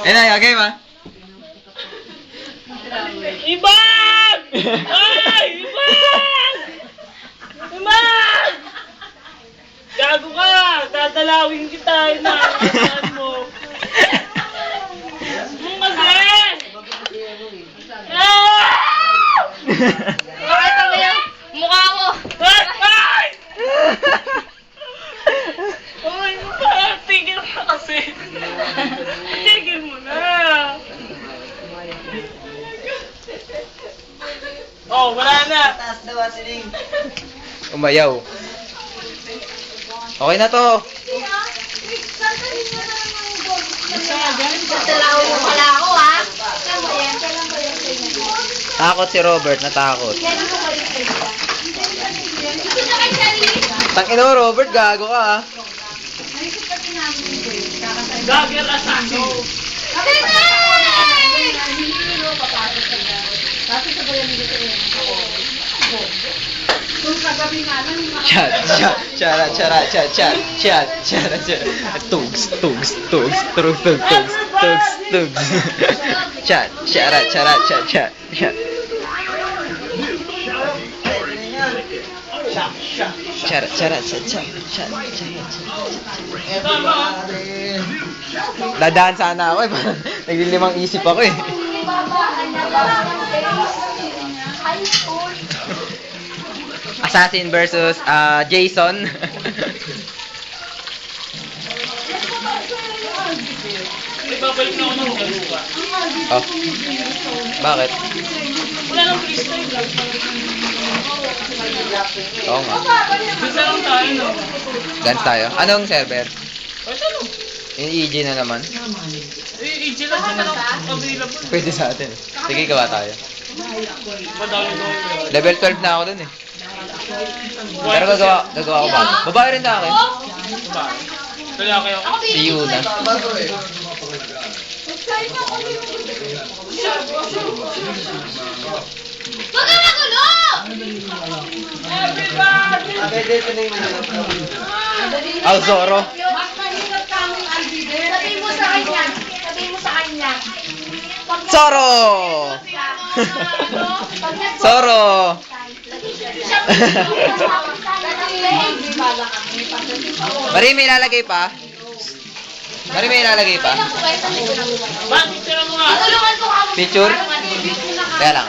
Ayun na, game ha? Ibang! Ay! Ibang! Ibang! Gago ka! Dadalawin kita! Inaasahan mo! Kasi! Pakita mo yung mukha mo. Ay! Ay! Tigil ka kasi! Tigil mo na! Oh, wala na! Umayaw. Okay na to. Tatalaw mo pala ako, ha? Saan mo yan? Kailan ba yan sa'yo? Takot si Robert, natakot. Kailan mo balik sa'yo? Kita kay Charlie? Tangin mo, Robert, gago ka ha. Gagger asaso! Chat, chat, chara, chara, chat, chat, chat, chara, chara. Tugs, tugs, tugs, tugs, tugs, tugs, tugs, tugs. Chat, chara, chara, chat, chat, chat. Chara, chara, chat, chat, chat, chat. Dadaan sana ako eh. Parang naglilimang isip ako eh. Assassin versus Jason. Ibabalik na ako ng Galupa. Oh. Bakit? Wala nang freestyle vlog. Oo nga. Bisa lang tayo, no? Dance tayo. Anong server? Ay, ano? Yung EG na naman. EG lang naman ang available. Pwede sa atin. Sige, gawa tayo. Madami doon. Level 12 na ako dun eh. Pero gagawa ko ba? Babae rin na akin. Kaya kayo. Si Yuna. Huwag ka magulo! Al Zoro. Mas mahirap kami albider. Sabihin mo sa kanya. Sabihin mo sa kanya. Zoro! Zoro! Mari, may ilalagay pa? Mari, may ilalagay pa? Bakit tira mo nga? Tulungan ko kamo. Picture? Kaya lang.